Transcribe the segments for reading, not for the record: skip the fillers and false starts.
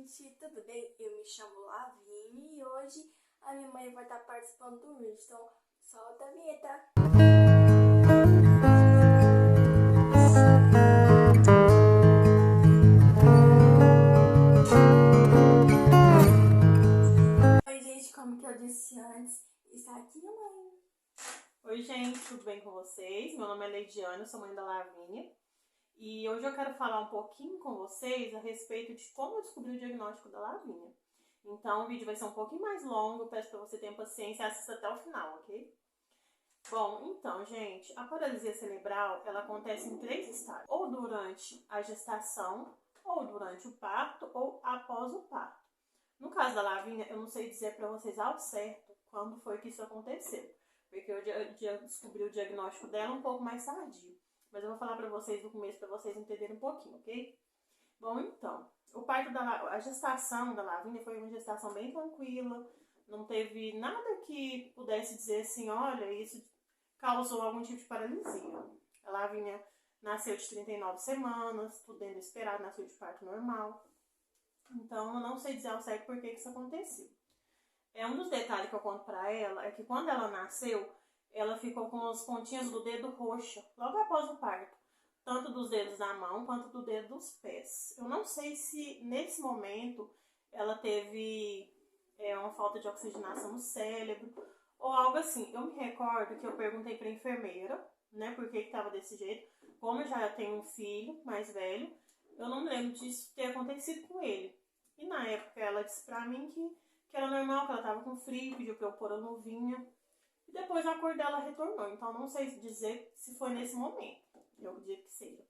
gente, tudo bem? Eu me chamo Lavínia e hoje a minha mãe vai estar participando do vídeo, então solta a vinheta! Oi gente, como que eu disse antes, está aqui a mãe. Oi gente, tudo bem com vocês? Meu nome é Leidiana, eu sou mãe da Lavínia. E hoje eu quero falar um pouquinho com vocês a respeito de como eu descobri o diagnóstico da Lavínia. Então o vídeo vai ser um pouquinho mais longo, peço para você ter paciência e assista até o final, ok? Bom, então gente, a paralisia cerebral ela acontece em 3 estágios. Ou durante a gestação, ou durante o parto, ou após o parto. No caso da Lavínia, eu não sei dizer para vocês ao certo quando foi que isso aconteceu. Porque eu descobri o diagnóstico dela um pouco mais tardio. Mas eu vou falar pra vocês do começo pra vocês entenderem um pouquinho, ok? Bom, então, a gestação da Lavínia foi uma gestação bem tranquila. Não teve nada que pudesse dizer assim, olha, isso causou algum tipo de paralisia. A Lavínia nasceu de 39 semanas, tudo dentro do esperado, nasceu de parto normal. Então, eu não sei dizer ao certo por que isso aconteceu. Um dos detalhes que eu conto pra ela é que quando ela nasceu, ela ficou com as pontinhas do dedo roxa, logo após o parto. Tanto dos dedos da mão, quanto do dedo dos pés. Eu não sei se, nesse momento, ela teve uma falta de oxigenação no cérebro, ou algo assim. Eu me recordo que eu perguntei pra enfermeira, né, por que estava desse jeito. Como eu já tenho um filho mais velho, eu não me lembro disso ter acontecido com ele. E na época ela disse pra mim que era normal, que ela tava com frio, pediu pra eu pôr a luvinha. E depois a cor dela retornou. Então não sei dizer se foi nesse momento. Eu acredito que seja.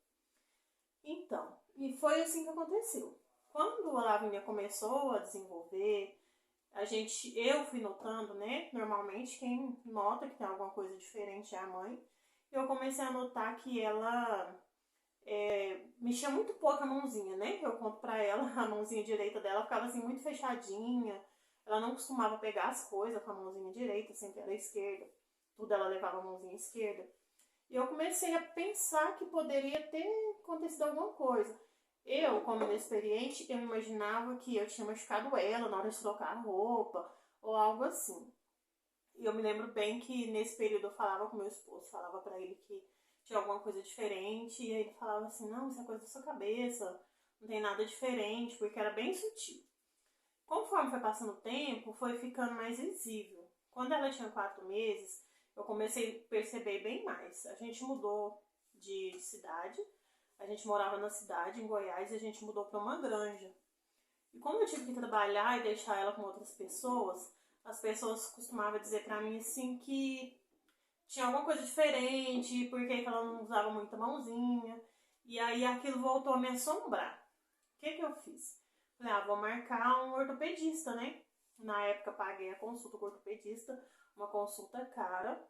Então, e foi assim que aconteceu. Quando a Lavínia começou a desenvolver, eu fui notando, né? Normalmente quem nota que tem alguma coisa diferente é a mãe. Eu comecei a notar que ela mexia muito pouco a mãozinha, né? Eu conto pra ela, a mãozinha direita dela ficava assim muito fechadinha. Ela não costumava pegar as coisas com a mãozinha direita, sempre era a esquerda. Tudo ela levava a mãozinha esquerda. E eu comecei a pensar que poderia ter acontecido alguma coisa. Eu, como inexperiente, eu imaginava que eu tinha machucado ela na hora de trocar a roupa, ou algo assim. E eu me lembro bem que nesse período eu falava com meu esposo, falava pra ele que tinha alguma coisa diferente, e aí ele falava assim, não, isso é coisa da sua cabeça, não tem nada diferente, porque era bem sutil. Conforme foi passando o tempo, foi ficando mais visível. Quando ela tinha 4 meses, eu comecei a perceber bem mais. A gente mudou de cidade, a gente morava na cidade, em Goiás, e a gente mudou para uma granja. E como eu tive que trabalhar e deixar ela com outras pessoas, as pessoas costumavam dizer pra mim assim que tinha alguma coisa diferente, porque ela não usava muita mãozinha. E aí aquilo voltou a me assombrar. O que eu fiz? Falei, vou marcar um ortopedista, né? Na época paguei a consulta com o ortopedista, uma consulta cara.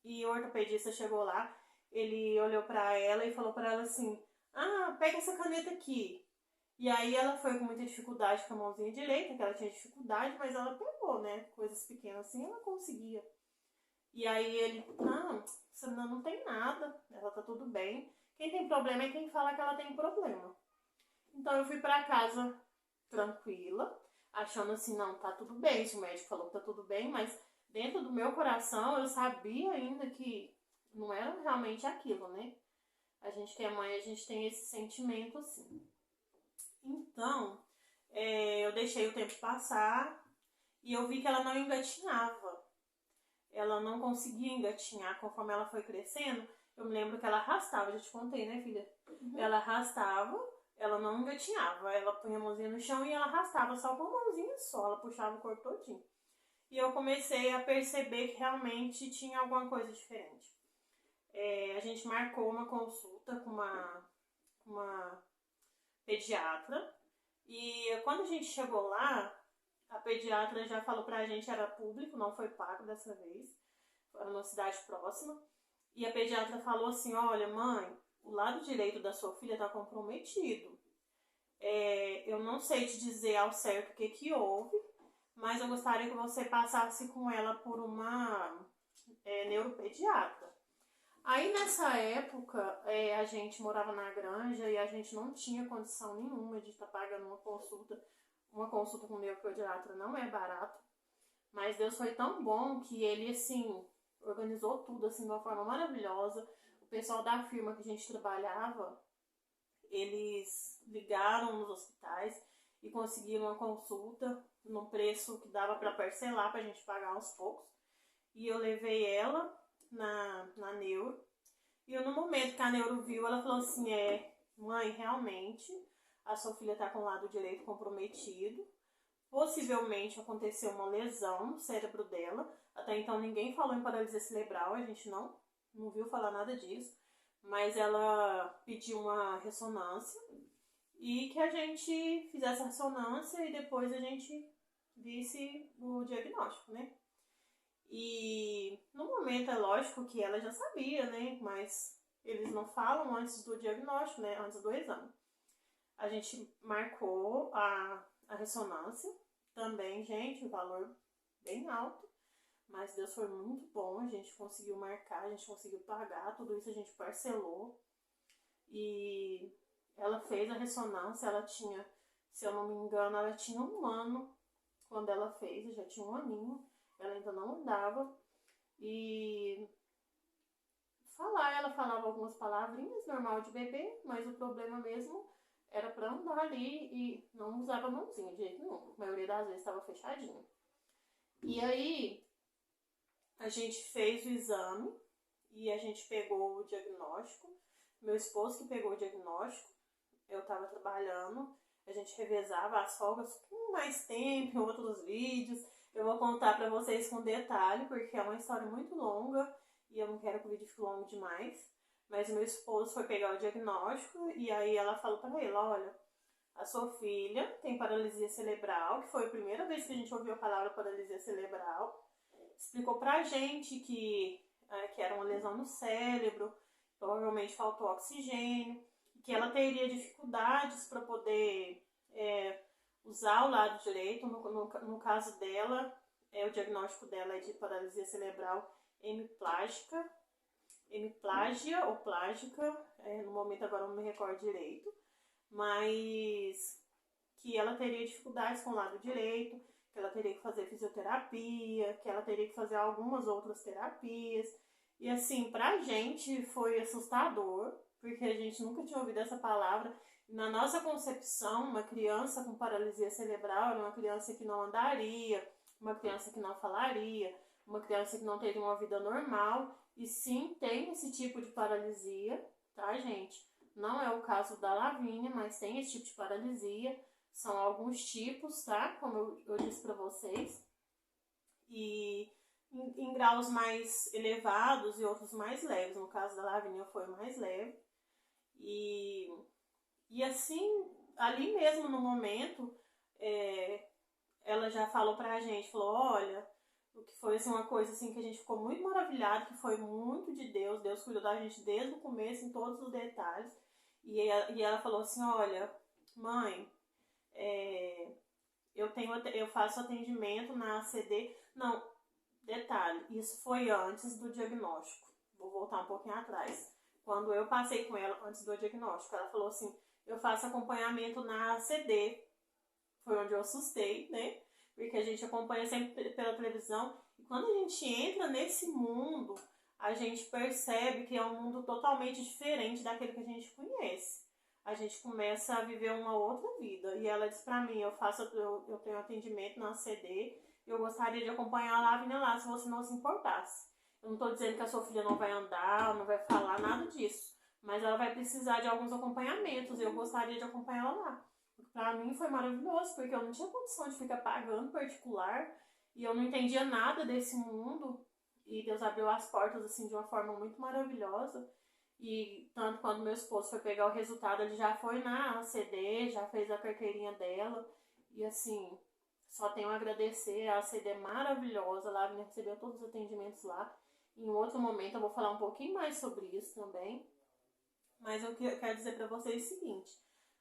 E o ortopedista chegou lá, ele olhou pra ela e falou pra ela assim, pega essa caneta aqui. E aí ela foi com muita dificuldade com a mãozinha direita, que ela tinha dificuldade, mas ela pegou, né? Coisas pequenas assim, ela conseguia. E aí ele, não, essa menina não tem nada, ela tá tudo bem. Quem tem problema é quem fala que ela tem problema. Então eu fui pra casa tranquila, achando assim, não, tá tudo bem, se o médico falou que tá tudo bem, mas dentro do meu coração eu sabia ainda que não era realmente aquilo, né? A gente que é mãe, a gente tem esse sentimento assim. Então, eu deixei o tempo passar e eu vi que ela não engatinhava. Ela não conseguia engatinhar conforme ela foi crescendo. Eu me lembro que ela arrastava, já te contei, né, filha? Uhum. Ela arrastava, ela não engatinhava. Ela punha a mãozinha no chão e ela arrastava só com a mãozinha só. Ela puxava o corpo todinho. E eu comecei a perceber que realmente tinha alguma coisa diferente. A gente marcou uma consulta com uma pediatra. E quando a gente chegou lá, a pediatra já falou pra gente, era público, não foi pago dessa vez. Era numa cidade próxima. E a pediatra falou assim, olha mãe, o lado direito da sua filha tá comprometido. Eu não sei te dizer ao certo o que houve, mas eu gostaria que você passasse com ela por uma neuropediatra. Aí nessa época, a gente morava na granja e a gente não tinha condição nenhuma de estar pagando uma consulta uma consulta com o neuropediatra não é barato, mas Deus foi tão bom que ele, assim, organizou tudo, assim, de uma forma maravilhosa. O pessoal da firma que a gente trabalhava, eles ligaram nos hospitais e conseguiram uma consulta num preço que dava para parcelar, pra gente pagar aos poucos. E eu levei ela na neuro. E no momento que a neuro viu, ela falou assim, mãe, realmente, a sua filha tá com o lado direito comprometido. Possivelmente aconteceu uma lesão no cérebro dela. Até então ninguém falou em paralisia cerebral, a gente não viu falar nada disso. Mas ela pediu uma ressonância e que a gente fizesse a ressonância e depois a gente visse o diagnóstico, né? E no momento é lógico que ela já sabia, né? Mas eles não falam antes do diagnóstico, né? Antes do exame. A gente marcou a ressonância também, gente, o valor bem alto. Mas Deus foi muito bom, a gente conseguiu marcar, a gente conseguiu pagar, tudo isso a gente parcelou. E ela fez a ressonância, ela tinha, se eu não me engano, ela tinha 1 ano quando ela fez, já tinha 1 aninho, ela ainda não andava. E ela falava algumas palavrinhas, normal de bebê, mas o problema mesmo era pra andar ali e não usava a mãozinha de jeito nenhum. A maioria das vezes estava fechadinha. E aí, a gente fez o exame e a gente pegou o diagnóstico. Meu esposo que pegou o diagnóstico, eu estava trabalhando, a gente revezava as folgas com mais tempo, em outros vídeos. Eu vou contar pra vocês com detalhe, porque é uma história muito longa e eu não quero que o vídeo fique longo demais. Mas meu esposo foi pegar o diagnóstico e aí ela falou pra ele, olha, a sua filha tem paralisia cerebral, que foi a primeira vez que a gente ouviu a palavra paralisia cerebral. Explicou pra gente que era uma lesão no cérebro, provavelmente faltou oxigênio, que ela teria dificuldades para poder usar o lado direito. No caso dela, o diagnóstico dela é de paralisia cerebral hemiplágia ou plágica, no momento agora eu não me recordo direito, mas que ela teria dificuldades com o lado direito, que ela teria que fazer fisioterapia, que ela teria que fazer algumas outras terapias. E assim, pra gente foi assustador, porque a gente nunca tinha ouvido essa palavra. Na nossa concepção, uma criança com paralisia cerebral era uma criança que não andaria, uma criança que não falaria, uma criança que não teria uma vida normal. E sim, tem esse tipo de paralisia, tá, gente? Não é o caso da Lavínia, mas tem esse tipo de paralisia. São alguns tipos, tá? Como eu disse pra vocês. E em graus mais elevados e outros mais leves. No caso da Lavínia foi mais leve. E assim, ali mesmo no momento, ela já falou pra gente, falou, olha, o que foi assim, uma coisa assim que a gente ficou muito maravilhado, que foi muito de Deus. Deus cuidou da gente desde o começo, em todos os detalhes. E ela falou assim, olha, mãe, eu faço atendimento na ACD. Não, detalhe, isso foi antes do diagnóstico. Vou voltar um pouquinho atrás. Quando eu passei com ela antes do diagnóstico, ela falou assim, eu faço acompanhamento na ACD. Foi onde eu assustei, né? Porque a gente acompanha sempre pela televisão. E quando a gente entra nesse mundo, a gente percebe que é um mundo totalmente diferente daquele que a gente conhece. A gente começa a viver uma outra vida. E ela disse pra mim, eu tenho atendimento na ACD, eu gostaria de acompanhar a Lavínia lá, se você não se importasse. Eu não tô dizendo que a sua filha não vai andar, não vai falar, nada disso. Mas ela vai precisar de alguns acompanhamentos e eu gostaria de acompanhar ela lá. Pra mim foi maravilhoso, porque eu não tinha condição de ficar pagando particular e eu não entendia nada desse mundo. E Deus abriu as portas assim de uma forma muito maravilhosa. E tanto quando meu esposo foi pegar o resultado, ele já foi na ACD, já fez a carteirinha dela. E assim, só tenho a agradecer, a ACD é maravilhosa, lá me recebeu todos os atendimentos lá. Em outro momento eu vou falar um pouquinho mais sobre isso também. Mas eu quero dizer pra vocês o seguinte,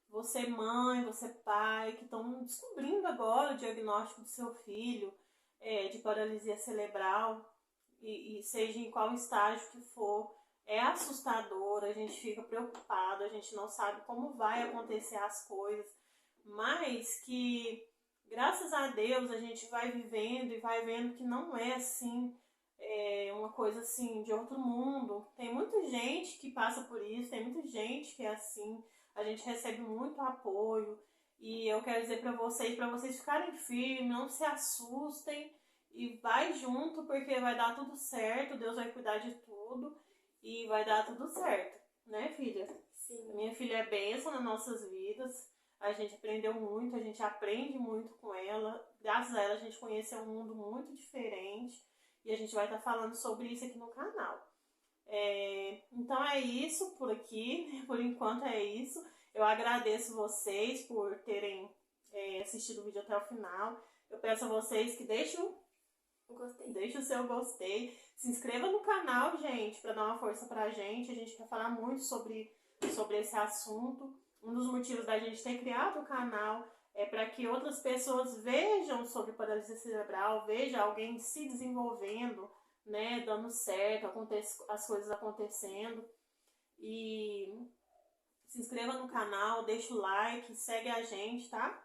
você mãe, você pai, que estão descobrindo agora o diagnóstico do seu filho de paralisia cerebral, e seja em qual estágio que for, é assustador, a gente fica preocupado, a gente não sabe como vai acontecer as coisas, mas que graças a Deus a gente vai vivendo e vai vendo que não é assim, uma coisa assim de outro mundo. Tem muita gente que passa por isso, tem muita gente que é assim, a gente recebe muito apoio. E eu quero dizer para vocês ficarem firmes, não se assustem e vai junto, porque vai dar tudo certo, Deus vai cuidar de tudo e vai dar tudo certo, né, filha? Sim. A minha filha é bênção nas nossas vidas, a gente aprendeu muito, a gente aprende muito com ela, graças a ela a gente conheceu um mundo muito diferente e a gente vai estar falando sobre isso aqui no canal. Então é isso por aqui, por enquanto é isso. Eu agradeço vocês por terem assistido o vídeo até o final. Eu peço a vocês que deixem o seu gostei. Se inscreva no canal, gente, para dar uma força pra gente. A gente quer falar muito sobre esse assunto. Um dos motivos da gente ter criado o canal é para que outras pessoas vejam sobre paralisia cerebral, vejam alguém se desenvolvendo, né, dando certo, as coisas acontecendo. E se inscreva no canal, deixa o like, segue a gente, tá?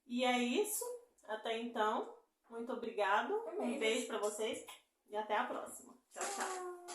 E é isso. Até então, muito obrigado. Um beijo pra vocês e até a próxima. Tchau, tchau.